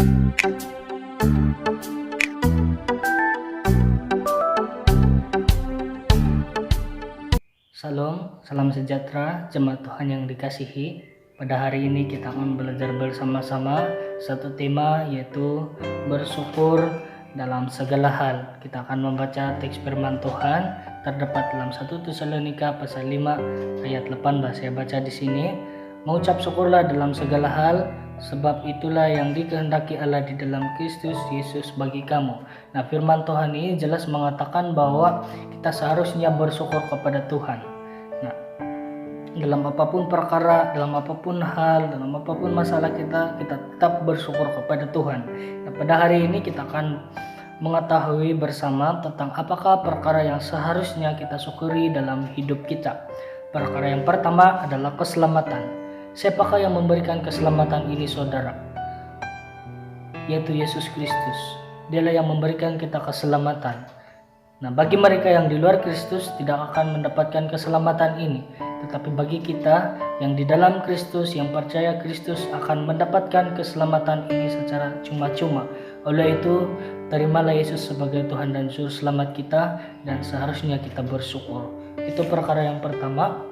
Salam, salam sejahtera, jemaat Tuhan yang dikasihi. Pada hari ini kita akan belajar bersama-sama satu tema, yaitu bersyukur dalam segala hal. Kita akan membaca teks firman Tuhan terdapat dalam 1 Tesalonika pasal 5 ayat 18. Saya baca di sini. Mengucap syukurlah dalam segala hal, sebab itulah yang dikehendaki Allah di dalam Kristus Yesus bagi kamu. Nah, firman Tuhan ini jelas mengatakan bahwa kita seharusnya bersyukur kepada Tuhan. Nah, dalam apapun perkara, dalam apapun hal, dalam apapun masalah kita tetap bersyukur kepada Tuhan. Nah, pada hari ini kita akan mengetahui bersama tentang apakah perkara yang seharusnya kita syukuri dalam hidup kita. Perkara yang pertama adalah keselamatan. Siapakah yang memberikan keselamatan ini, saudara? Yaitu Yesus Kristus. Dialah yang memberikan kita keselamatan. Nah, bagi mereka yang di luar Kristus tidak akan mendapatkan keselamatan ini, tetapi bagi kita yang di dalam Kristus, yang percaya Kristus, akan mendapatkan keselamatan ini secara cuma-cuma. Oleh itu, terimalah Yesus sebagai Tuhan dan Juru Selamat kita, dan seharusnya kita bersyukur. Itu perkara yang pertama.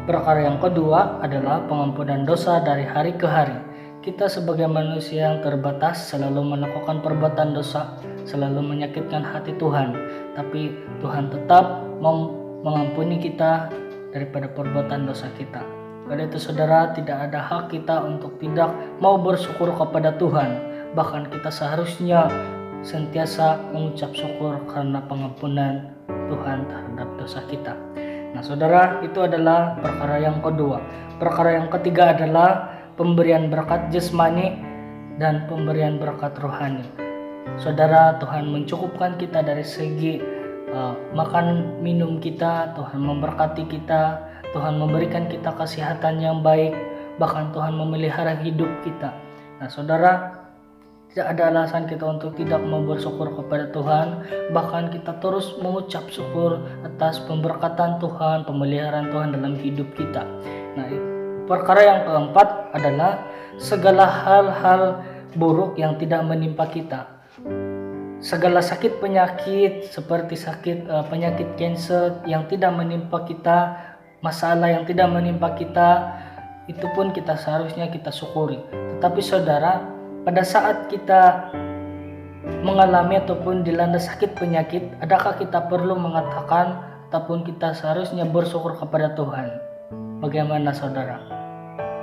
Perkara yang kedua adalah pengampunan dosa dari hari ke hari. Kita sebagai manusia yang terbatas selalu melakukan perbuatan dosa, selalu menyakitkan hati Tuhan. Tapi Tuhan tetap mau mengampuni kita daripada perbuatan dosa kita. Oleh itu saudara, tidak ada hak kita untuk tidak mau bersyukur kepada Tuhan. Bahkan kita seharusnya sentiasa mengucap syukur karena pengampunan Tuhan terhadap dosa kita. Nah saudara, itu adalah perkara yang kedua. Perkara yang ketiga adalah pemberian berkat jasmani dan pemberian berkat rohani. Saudara, Tuhan mencukupkan kita dari segi makan minum kita, Tuhan memberkati kita, Tuhan memberikan kita kesehatan yang baik, bahkan Tuhan memelihara hidup kita. Nah saudara, tidak ada alasan kita untuk tidak mau bersyukur kepada Tuhan, bahkan kita terus mengucap syukur atas pemberkatan Tuhan, pemeliharaan Tuhan dalam hidup kita. Nah, perkara yang keempat adalah segala hal-hal buruk yang tidak menimpa kita. Segala sakit penyakit seperti penyakit kanker yang tidak menimpa kita, masalah yang tidak menimpa kita, itu pun kita seharusnya kita syukuri. Tetapi saudara, pada saat kita mengalami ataupun dilanda sakit penyakit, adakah kita perlu mengatakan ataupun kita seharusnya bersyukur kepada Tuhan? Bagaimana saudara?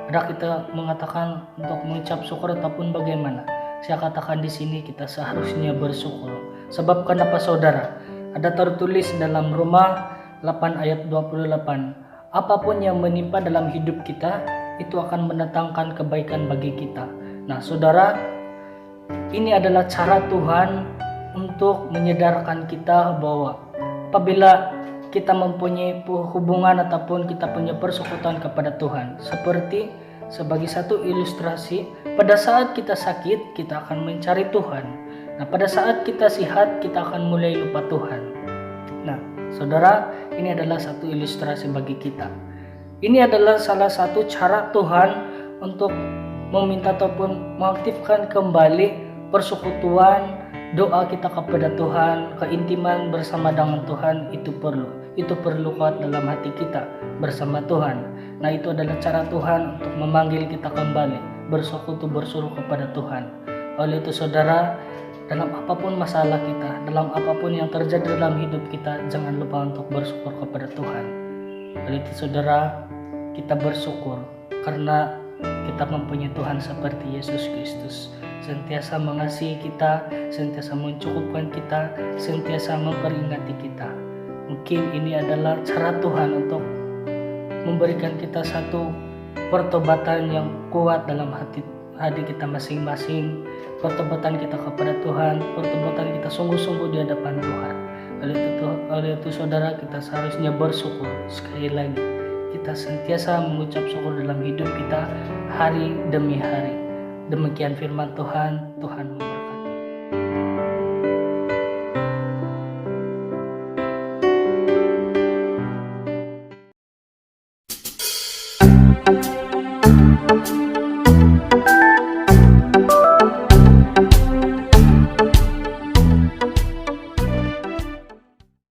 Adakah kita mengatakan untuk mengucap syukur ataupun bagaimana? Saya katakan di sini kita seharusnya bersyukur. Sebab kenapa saudara? Ada tertulis dalam Roma 8 ayat 28. Apapun yang menimpa dalam hidup kita, itu akan mendatangkan kebaikan bagi kita. Nah saudara, ini adalah cara Tuhan untuk menyadarkan kita bahwa apabila kita mempunyai hubungan ataupun kita punya persekutuan kepada Tuhan, seperti sebagai satu ilustrasi, pada saat kita sakit, kita akan mencari Tuhan. Nah, pada saat kita sehat, kita akan mulai lupa Tuhan. Nah, saudara, ini adalah satu ilustrasi bagi kita. Ini adalah salah satu cara Tuhan untuk meminta ataupun mengaktifkan kembali persekutuan, doa kita kepada Tuhan, keintiman bersama dengan Tuhan itu perlu. Itu perlu kuat dalam hati kita bersama Tuhan. Nah, itu adalah cara Tuhan untuk memanggil kita kembali bersekutu bersuruh kepada Tuhan. Oleh itu saudara, dalam apapun masalah kita, dalam apapun yang terjadi dalam hidup kita, jangan lupa untuk bersyukur kepada Tuhan. Oleh itu saudara, kita bersyukur karena kita mempunyai Tuhan seperti Yesus Kristus, sentiasa mengasihi kita, sentiasa mencukupkan kita, sentiasa memperingati kita. Mungkin ini adalah cara Tuhan untuk memberikan kita satu pertobatan yang kuat dalam hati kita masing-masing, pertobatan kita kepada Tuhan, pertobatan kita sungguh-sungguh di hadapan Tuhan. Oleh itu saudara, kita seharusnya bersyukur. Sekali lagi, kita sentiasa mengucap syukur dalam hidup kita hari demi hari. Demikian firman Tuhan, Tuhan memberkati.